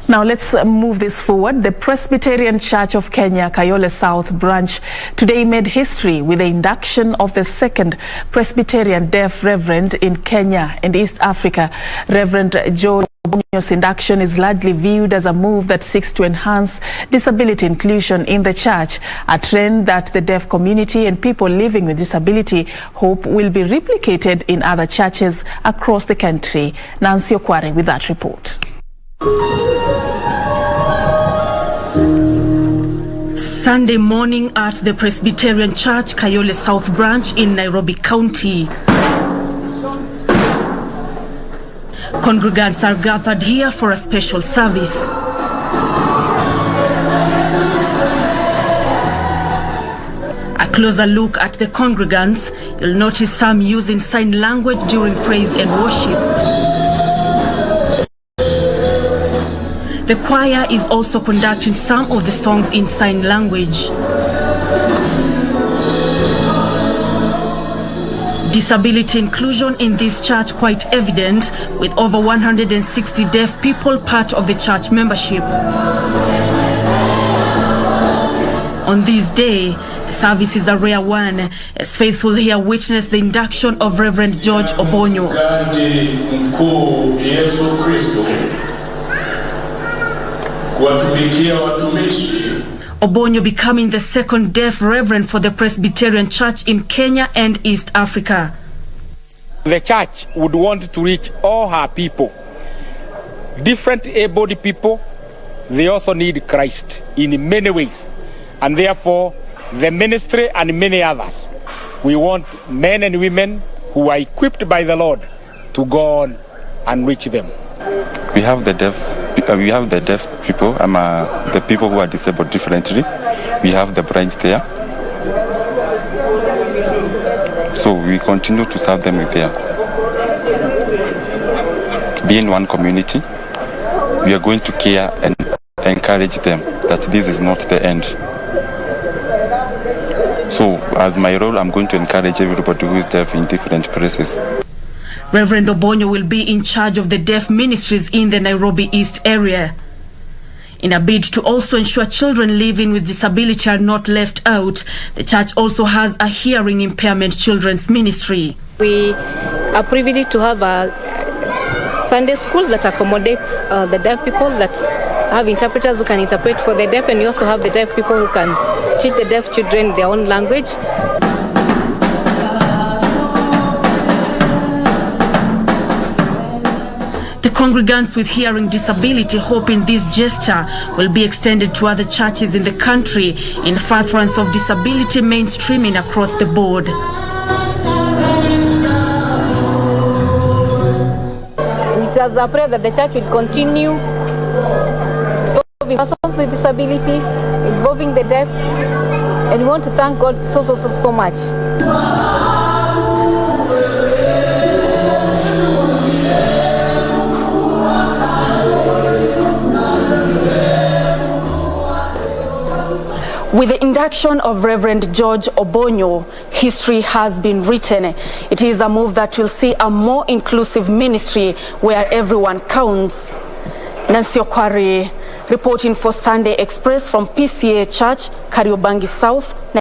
Now let's move this forward. The Presbyterian Church of Kenya Kayole South branch today made history with the induction of the second Presbyterian deaf reverend in Kenya and East Africa. Reverend George Obonyo's induction is largely viewed as a move that seeks to enhance disability inclusion in the church, a trend that the deaf community and people living with disability hope will be replicated in other churches across the country. Nancy Okware with that report. Sunday morning at the Presbyterian Church Kayole South branch in Nairobi County. Congregants are gathered here for a special service. A closer look at the congregants, you'll notice some using sign language during praise and worship. The choir is also conducting some of the songs in sign language. Disability inclusion in this church quite evident, with over 160 deaf people part of the church membership. On this day, the service is a rare one, as faithful here witness the induction of Reverend George Obonyo. Obonyo becoming the second deaf reverend for the Presbyterian Church in Kenya and East Africa. The church would want to reach all her people. Different able people, they also need Christ in many ways. And therefore, the ministry and many others, we want men and women who are equipped by the Lord to go on and reach them. We have the deaf people, the people who are disabled differently. We have the blind there. So we continue to serve them with there. Being one community, we are going to care and encourage them that this is not the end. So as my role, I'm going to encourage everybody who is deaf in different places. Reverend Obonyo will be in charge of the deaf ministries in the Nairobi East area. In a bid to also ensure children living with disability are not left out, the church also has a hearing impairment children's ministry. We are privileged to have a Sunday school that accommodates the deaf people, that have interpreters who can interpret for the deaf, and we also have the deaf people who can teach the deaf children their own language. The congregants with hearing disability hoping this gesture will be extended to other churches in the country in furtherance of disability mainstreaming across the board. It is a prayer that the church will continue involving persons with disability, involving the deaf, and we want to thank God so much. With the induction of Reverend George Obonyo, history has been written. It is a move that will see a more inclusive ministry where everyone counts. Nancy Okware reporting for Sunday Express from PCA Church, Kariobangi South.